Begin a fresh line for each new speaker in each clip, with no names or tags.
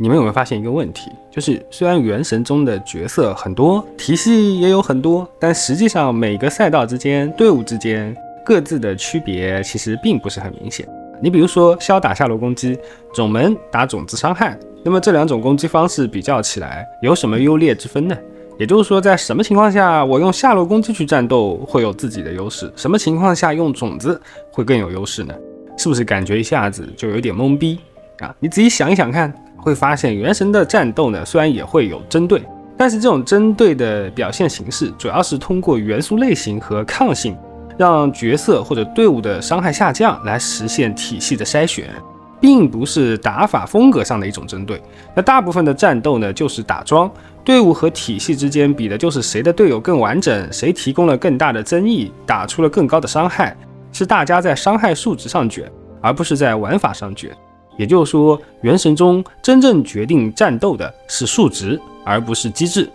你们有没有发现一个问题，就是虽然原神中的角色很多，体系也有很多，但实际上每个赛道之间、队伍之间各自的区别其实并不是很明显。你比如说骁打下路攻击，种门打种子伤害，那么这两种攻击方式比较起来有什么优劣之分呢？也就是说，在什么情况下我用下路攻击去战斗会有自己的优势，什么情况下用种子会更有优势呢？是不是感觉一下子就有点懵逼啊？你仔细想一想看，会发现原神的战斗呢，虽然也会有针对，但是这种针对的表现形式主要是通过元素类型和抗性，让角色或者队伍的伤害下降来实现体系的筛选，并不是打法风格上的一种针对。那大部分的战斗呢，就是打桩，队伍和体系之间比的就是谁的队友更完整，谁提供了更大的增益，打出了更高的伤害，是大家在伤害数值上卷，而不是在玩法上卷。也就是说，原神中真正决定战斗的是数值，而不是机制。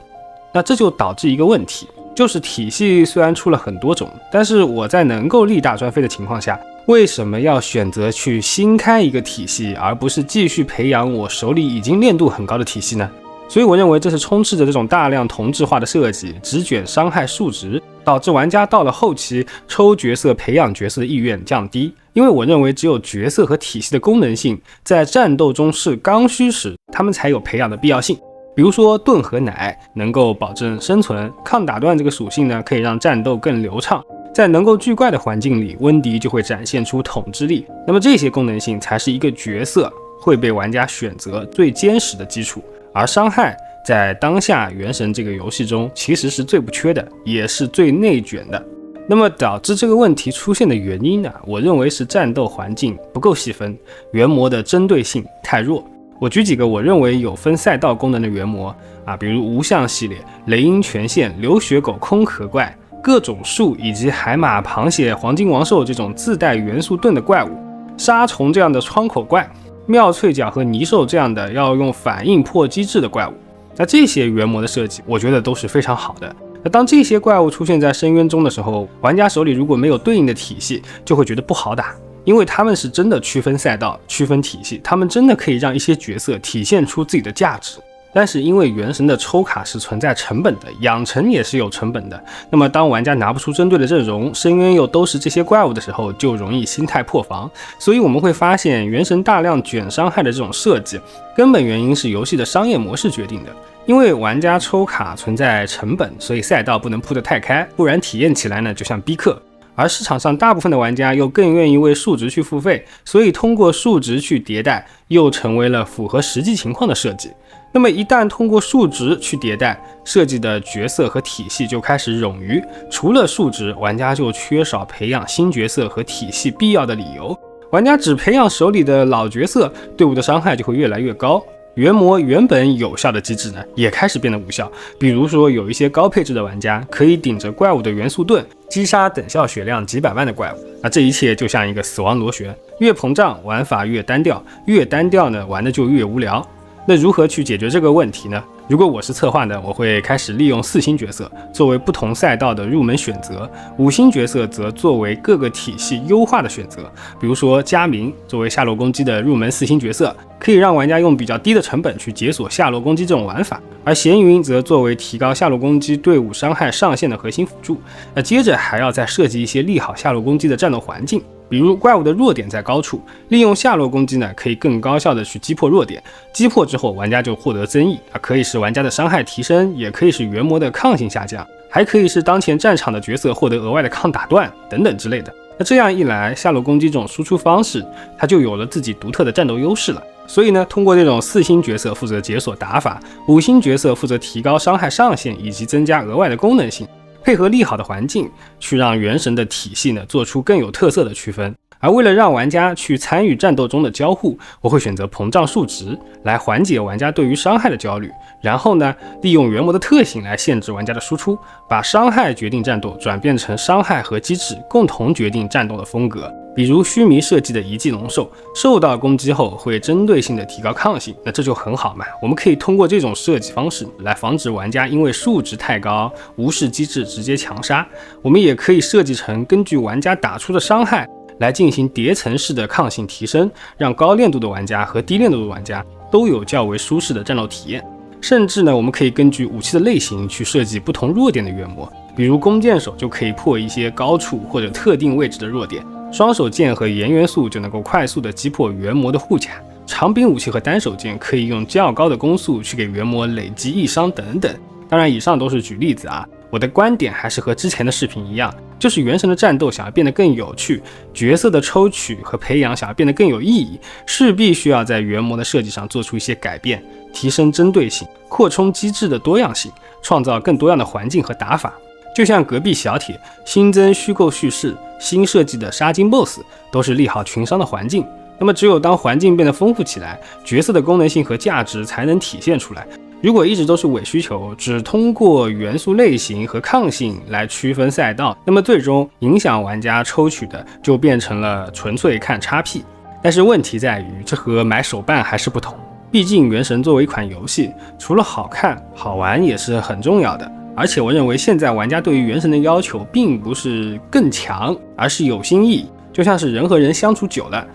那这就导致一个问题，就是体系虽然出了很多种，但是我在能够力大专飞的情况下，为什么要选择去新开一个体系，而不是继续培养我手里已经练度很高的体系呢？所以我认为这是充斥着这种大量同质化的设计，只卷伤害数值，导致玩家到了后期抽角色、培养角色的意愿降低。因为我认为只有角色和体系的功能性在战斗中是刚需时，他们才有培养的必要性。比如说盾和奶能够保证生存，抗打断这个属性呢，可以让战斗更流畅。在能够聚怪的环境里，温迪就会展现出统治力。那么这些功能性才是一个角色会被玩家选择最坚实的基础。而伤害在当下原神这个游戏中其实是最不缺的，也是最内卷的。那么导致这个问题出现的原因呢，我认为是战斗环境不够细分，原模的针对性太弱。我举几个我认为有分赛道功能的原模啊，比如无相系列、雷鹰权限、流血狗、空壳怪、各种树以及海马、螃蟹、黄金王兽这种自带元素盾的怪物，沙虫这样的窗口怪，妙脆角和泥兽这样的要用反应破机制的怪物。那这些原模的设计我觉得都是非常好的。那当这些怪物出现在深渊中的时候，玩家手里如果没有对应的体系，就会觉得不好打，因为他们是真的区分赛道、区分体系，他们真的可以让一些角色体现出自己的价值。但是因为原神的抽卡是存在成本的，养成也是有成本的，那么当玩家拿不出针对的阵容，深渊又都是这些怪物的时候，就容易心态破防。所以我们会发现原神大量卷伤害的这种设计，根本原因是游戏的商业模式决定的。因为玩家抽卡存在成本，所以赛道不能铺得太开，不然体验起来呢就像逼氪。而市场上大部分的玩家又更愿意为数值去付费，所以通过数值去迭代又成为了符合实际情况的设计。那么一旦通过数值去迭代，设计的角色和体系就开始冗余，除了数值，玩家就缺少培养新角色和体系必要的理由。玩家只培养手里的老角色，队伍的伤害就会越来越高。原模原本有效的机制呢，也开始变得无效。比如说，有一些高配置的玩家可以顶着怪物的元素盾击杀等效血量几百万的怪物，那这一切就像一个死亡螺旋，越膨胀玩法越单调，越单调呢玩的就越无聊。那如何去解决这个问题呢？如果我是策划呢，我会开始利用4星角色作为不同赛道的入门选择，5星角色则作为各个体系优化的选择。比如说佳明作为下路攻击的入门4星角色，可以让玩家用比较低的成本去解锁下路攻击这种玩法，而闲云则作为提高下路攻击队伍伤害上限的核心辅助。那接着还要再设计一些利好下路攻击的战斗环境，比如怪物的弱点在高处，利用下路攻击呢，可以更高效的去击破弱点，击破之后玩家就获得增益，可以使玩家的伤害提升，也可以使原模的抗性下降，还可以使当前战场的角色获得额外的抗打断等等之类的。那这样一来，下路攻击这种输出方式，它就有了自己独特的战斗优势了。所以呢，通过这种4星角色负责解锁打法，5星角色负责提高伤害上限以及增加额外的功能性，配合利好的环境，去让原神的体系呢做出更有特色的区分。而为了让玩家去参与战斗中的交互，我会选择膨胀数值来缓解玩家对于伤害的焦虑，然后呢，利用原模的特性来限制玩家的输出，把伤害决定战斗转变成伤害和机制共同决定战斗的风格。比如须弥设计的遗迹龙兽，受到攻击后会针对性的提高抗性，那这就很好嘛。我们可以通过这种设计方式来防止玩家因为数值太高无视机制直接强杀。我们也可以设计成根据玩家打出的伤害来进行叠层式的抗性提升，让高练度的玩家和低练度的玩家都有较为舒适的战斗体验。甚至呢，我们可以根据武器的类型去设计不同弱点的原模，比如弓箭手就可以破一些高处或者特定位置的弱点，双手剑和岩元素就能够快速的击破原模的护甲，长柄武器和单手剑可以用较高的攻速去给原模累积易伤等等。当然以上都是举例子啊，我的观点还是和之前的视频一样，就是原神的战斗想要变得更有趣，角色的抽取和培养想要变得更有意义，势必需要在原模的设计上做出一些改变，提升针对性，扩充机制的多样性，创造更多样的环境和打法。就像隔壁小铁新增虚构叙事，新设计的杀金 BOSS 都是利好群伤的环境。那么只有当环境变得丰富起来，角色的功能性和价值才能体现出来。如果一直都是伪需求，只通过元素类型和抗性来区分赛道，那么最终影响玩家抽取的就变成了纯粹看叉 P。但是问题在于，这和买手办还是不同。毕竟原神作为一款游戏，除了好看好玩也是很重要的。而且我认为现在玩家对于原神的要求并不是更强，而是有心意义。就像是人和人相处久了，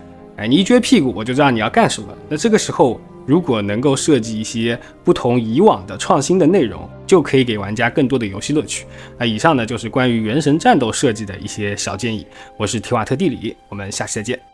你一撅屁股我就知道你要干什么。那这个时候如果能够设计一些不同以往的创新的内容，就可以给玩家更多的游戏乐趣。以上呢就是关于原神战斗设计的一些小建议。我是提瓦特地理，我们下期再见。